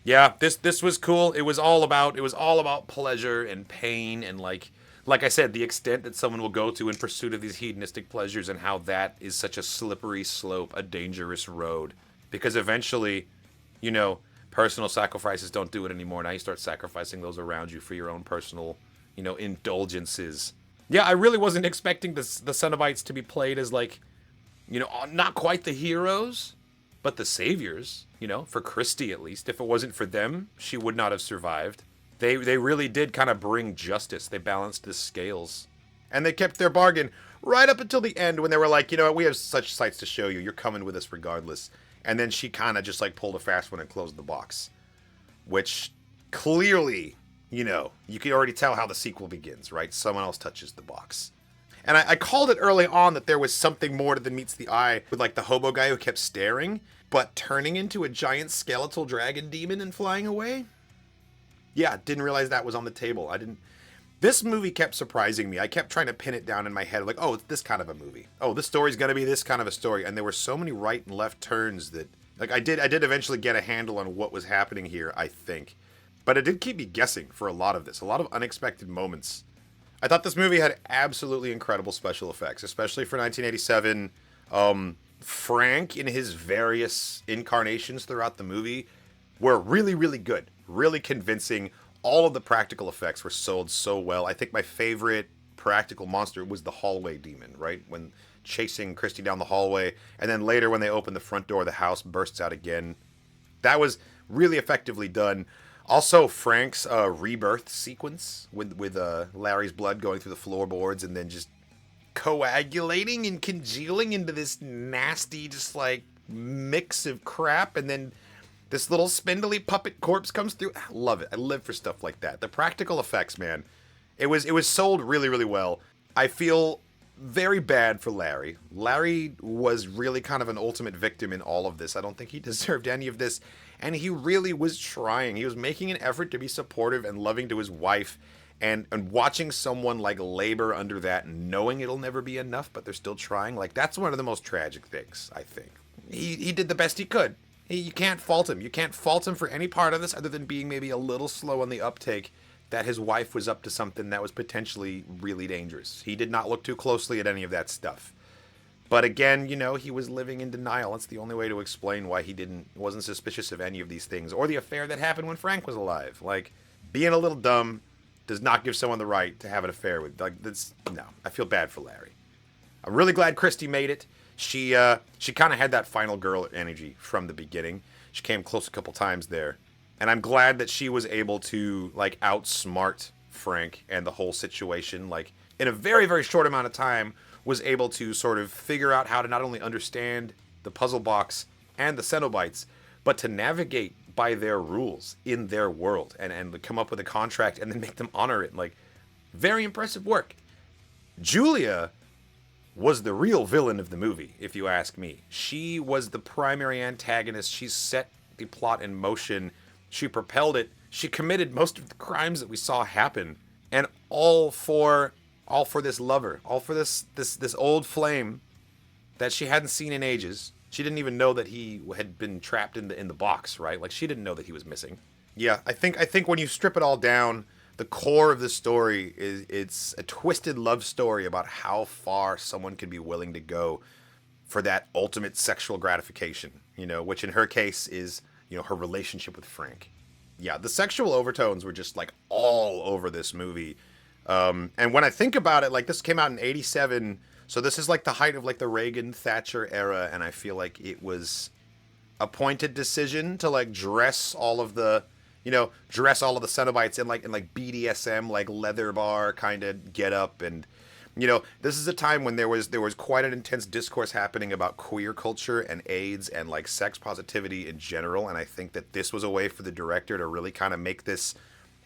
Yeah, this was cool. It was all about pleasure and pain, and like I said, the extent that someone will go to in pursuit of these hedonistic pleasures, and how that is such a slippery slope, a dangerous road. Because eventually, you know, personal sacrifices don't do it anymore. Now you start sacrificing those around you for your own personal, you know, indulgences. Yeah, I really wasn't expecting the Cenobites to be played as like, you know, not quite the heroes, but the saviors, you know, for Christy at least. If it wasn't for them, she would not have survived. They really did kind of bring justice. They balanced the scales. And they kept their bargain right up until the end when they were like, you know what, we have such sights to show you. You're coming with us regardless. And then she kind of just like pulled a fast one and closed the box. Which clearly, you know, you can already tell how the sequel begins, right? Someone else touches the box. And I called it early on that there was something more than meets the eye with like the hobo guy who kept staring, but turning into a giant skeletal dragon demon and flying away. Yeah, didn't realize that was on the table. This movie kept surprising me. I kept trying to pin it down in my head, like, oh, it's this kind of a movie. Oh, this story's gonna be this kind of a story. And there were so many right and left turns that, like, I did eventually get a handle on what was happening here, I think. But it did keep me guessing for a lot of this. A lot of unexpected moments. I thought this movie had absolutely incredible special effects, especially for 1987. Frank, in his various incarnations throughout the movie, were really, really good. Really convincing. All of the practical effects were sold so well. I think my favorite practical monster was the hallway demon, right? When chasing Christy down the hallway, and then later when they open the front door, the house bursts out again. That was really effectively done. Also, Frank's rebirth sequence with Larry's blood going through the floorboards and then just coagulating and congealing into this nasty, just like mix of crap, and then this little spindly puppet corpse comes through. I love it. I live for stuff like that. The practical effects, man. It was sold really, really well. I feel very bad for Larry. Larry was really kind of an ultimate victim in all of this. I don't think he deserved any of this. And he really was trying. He was making an effort to be supportive and loving to his wife. And watching someone like labor under that, knowing it'll never be enough, but they're still trying. Like, that's one of the most tragic things, I think. He did the best he could. You can't fault him. You can't fault him for any part of this other than being maybe a little slow on the uptake that his wife was up to something that was potentially really dangerous. He did not look too closely at any of that stuff. But again, you know, he was living in denial. That's the only way to explain why he wasn't suspicious of any of these things. Or the affair that happened when Frank was alive. Like, being a little dumb does not give someone the right to have an affair with. Like, that's, no. I feel bad for Larry. I'm really glad Christy made it. She kind of had that final girl energy from the beginning. She came close a couple times there. And I'm glad that she was able to, like, outsmart Frank and the whole situation. Like, in a very, very short amount of time, was able to sort of figure out how to not only understand the puzzle box and the Cenobites, but to navigate by their rules in their world and come up with a contract and then make them honor it. Like, very impressive work. Julia was the real villain of the movie, if you ask me. She was the primary antagonist. She set the plot in motion. She propelled it. She committed most of the crimes that we saw happen. And all for this lover. All for this old flame that she hadn't seen in ages. She didn't even know that he had been trapped in the box, right? Like, she didn't know that he was missing. Yeah, I think when you strip it all down, the core of the story is it's a twisted love story about how far someone could be willing to go for that ultimate sexual gratification, you know, which in her case is, you know, her relationship with Frank. yeah, the sexual overtones were just like all over this movie. And when I think about it, like this came out in 87, so this is like the height of like the Reagan Thatcher era, and I feel like it was a pointed decision to like dress all of the Cenobites in like BDSM, like leather bar kind of get up. And this is a time when there was quite an intense discourse happening about queer culture and AIDS and like sex positivity in general, and I think that this was a way for the director to really kind of make this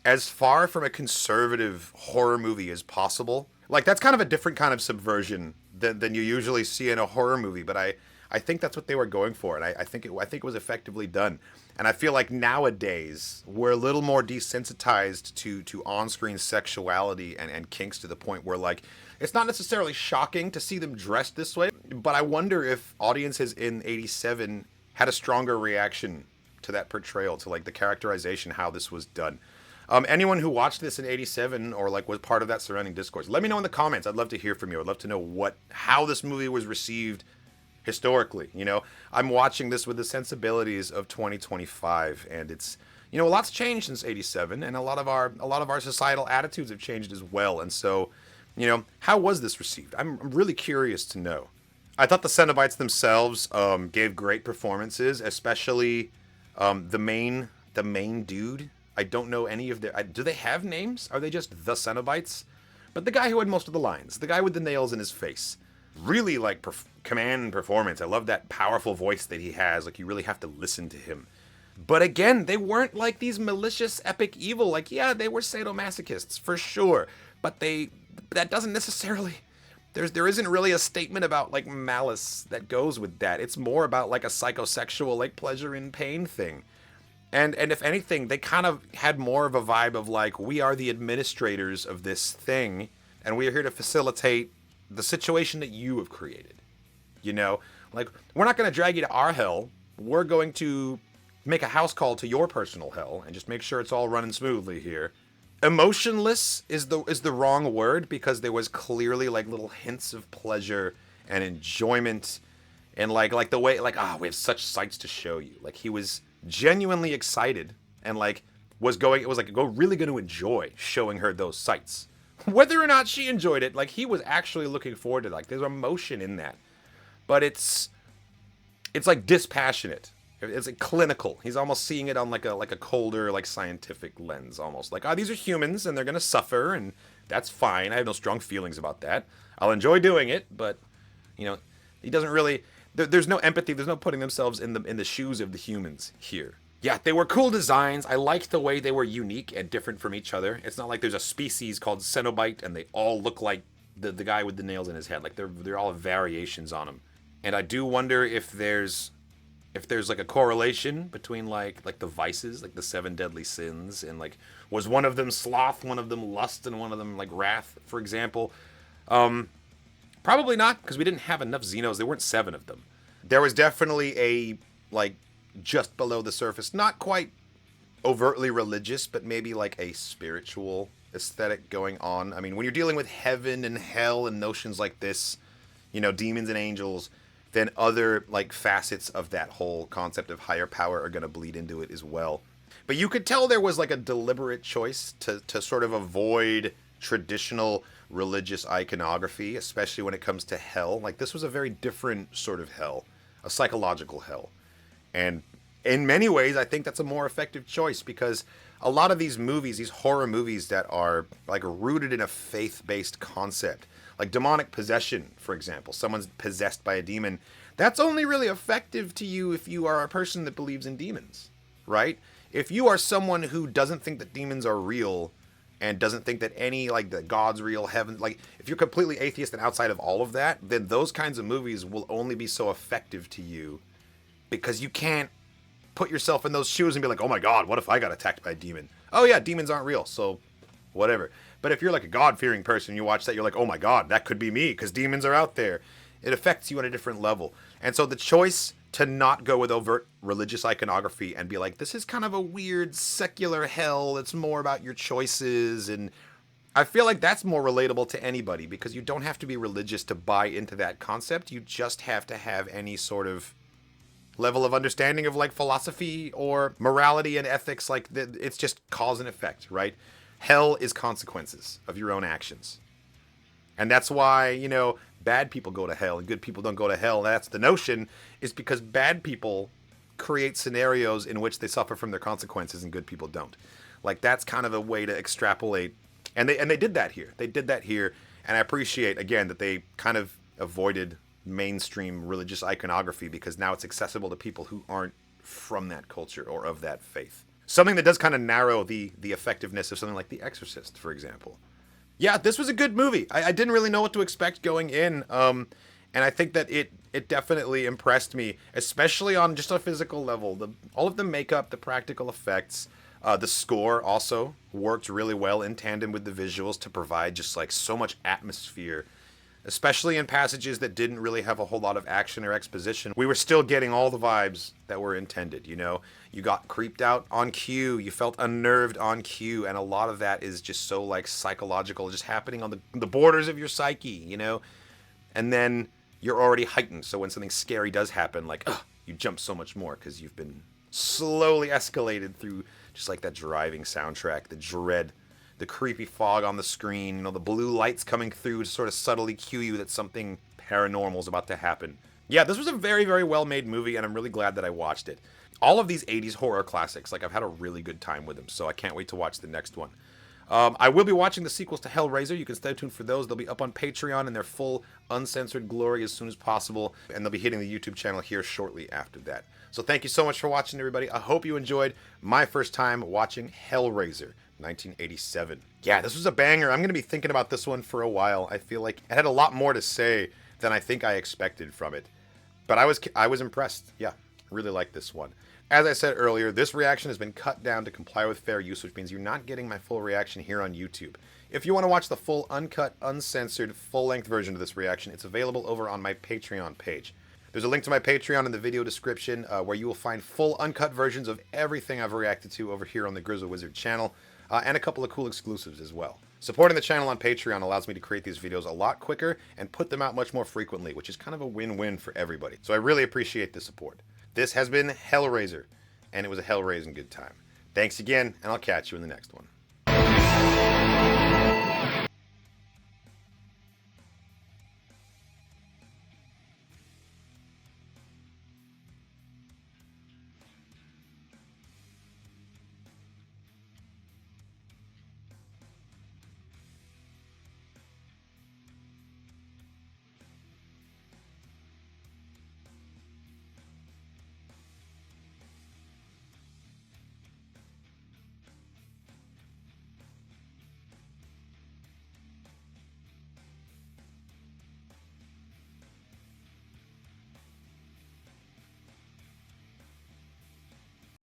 as far from a conservative horror movie as possible. Like that's kind of a different kind of subversion than you usually see in a horror movie, but I think that's what they were going for, and I think it was effectively done. And I feel like nowadays we're a little more desensitized to on-screen sexuality and kinks, to the point where like it's not necessarily shocking to see them dressed this way, but I wonder if audiences in 87 had a stronger reaction to that portrayal, to like the characterization, how this was done. Anyone who watched this in 87 or like was part of that surrounding discourse, let me know in the comments. I'd love to hear from you. I'd love to know how this movie was received historically. I'm watching this with the sensibilities of 2025, and it's, a lot's changed since 87, and a lot of our societal attitudes have changed as well. And so, how was this received? I'm really curious to know. I thought the Cenobites themselves gave great performances, especially the main dude. I don't know any of their... do they have names? Are they just the Cenobites? But the guy who had most of the lines, the guy with the nails in his face, really like command performance. I love that powerful voice that he has. Like, you really have to listen to him. But again, they weren't like these malicious epic evil. Like, yeah, they were sadomasochists for sure, but that doesn't necessarily... There isn't really a statement about like malice that goes with that. It's more about like a psychosexual like pleasure in pain thing. And if anything, they kind of had more of a vibe of like, we are the administrators of this thing, and we are here to facilitate the situation that you have created. Like, we're not going to drag you to our hell. We're going to make a house call to your personal hell and just make sure it's all running smoothly here. Emotionless is the wrong word, because there was clearly like little hints of pleasure and enjoyment, and like the way like, we have such sights to show you. Like, he was genuinely excited and like really going to enjoy showing her those sights. Whether or not she enjoyed it, like, he was actually looking forward to it. Like, there's emotion in that, but it's like dispassionate. It's like clinical. He's almost seeing it on like a colder, like scientific lens, almost like, these are humans and they're gonna suffer, and that's fine. I have no strong feelings about that. I'll enjoy doing it, but he doesn't really. There's no empathy. There's no putting themselves in the shoes of the humans here. Yeah, they were cool designs. I liked the way they were unique and different from each other. It's not like there's a species called Cenobite and they all look like the guy with the nails in his head. Like, they're all variations on them. And I do wonder if there's like a correlation between like the vices, like the 7 deadly sins, and like, was one of them sloth, one of them lust, and one of them like wrath, for example. Probably not, because we didn't have enough Xenos. There weren't 7 of them. There was definitely a, like, just below the surface, not quite overtly religious, but maybe like a spiritual aesthetic going on. I mean, when you're dealing with heaven and hell and notions like this, demons and angels, then other like facets of that whole concept of higher power are going to bleed into it as well. But you could tell there was like a deliberate choice to sort of avoid traditional religious iconography, especially when it comes to hell. Like, this was a very different sort of hell, a psychological hell. And in many ways, I think that's a more effective choice, because a lot of these movies, these horror movies that are like rooted in a faith-based concept, like demonic possession, for example, someone's possessed by a demon, that's only really effective to you if you are a person that believes in demons, right? If you are someone who doesn't think that demons are real, and doesn't think that any, like, the God's real, heaven, like, if you're completely atheist and outside of all of that, then those kinds of movies will only be so effective to you, because you can't put yourself in those shoes and be like, oh my God, what if I got attacked by a demon? Oh yeah, demons aren't real, so whatever. But if you're like a God-fearing person, you watch that, you're like, oh my God, that could be me, because demons are out there. It affects you on a different level. And so the choice to not go with overt religious iconography and be like, this is kind of a weird secular hell, it's more about your choices, and I feel like that's more relatable to anybody, because you don't have to be religious to buy into that concept. You just have to have any sort of level of understanding of like philosophy or morality and ethics. Like it's just cause and effect, right? Hell is consequences of your own actions. And that's why, you know, bad people go to hell and good people don't go to hell. That's the notion, is because bad people create scenarios in which they suffer from their consequences and good people don't. Like, that's kind of a way to extrapolate. And they did that here. They did that here. And I appreciate, again, that they kind of avoided mainstream religious iconography, because now it's accessible to people who aren't from that culture or of that faith. Something that does kind of narrow the effectiveness of something like The Exorcist, for example. Yeah, this was a good movie. I didn't really know what to expect going in, and I think that it definitely impressed me, especially on just a physical level. All of the makeup, the practical effects, the score also worked really well in tandem with the visuals to provide just like so much atmosphere, especially in passages that didn't really have a whole lot of action or exposition. We were still getting all the vibes that were intended, you know? You got creeped out on cue, you felt unnerved on cue, and a lot of that is just so, like, psychological, just happening on the borders of your psyche, you know? And then you're already heightened, so when something scary does happen, like, ugh, you jump so much more because you've been slowly escalated through just, like, that driving soundtrack, the dread, the creepy fog on the screen, you know, the blue lights coming through to sort of subtly cue you that something paranormal is about to happen. Yeah, this was a very, very well-made movie, and I'm really glad that I watched it. All of these 80s horror classics, like, I've had a really good time with them, so I can't wait to watch the next one. I will be watching the sequels to Hellraiser. You can stay tuned for those. They'll be up on Patreon in their full, uncensored glory as soon as possible, and they'll be hitting the YouTube channel here shortly after that. So thank you so much for watching, everybody. I hope you enjoyed my first time watching Hellraiser, 1987. Yeah, this was a banger. I'm going to be thinking about this one for a while. I feel like it had a lot more to say than I think I expected from it. But I was impressed. Yeah, really liked this one. As I said earlier, this reaction has been cut down to comply with fair use, which means you're not getting my full reaction here on YouTube. If you want to watch the full, uncut, uncensored, full-length version of this reaction, it's available over on my Patreon page. There's a link to my Patreon in the video description where you will find full, uncut versions of everything I've reacted to over here on the Grizz Wizard channel, and a couple of cool exclusives as well. Supporting the channel on Patreon allows me to create these videos a lot quicker and put them out much more frequently, which is kind of a win-win for everybody. So I really appreciate the support. This has been Hellraiser, and it was a hell-raising good time. Thanks again, and I'll catch you in the next one.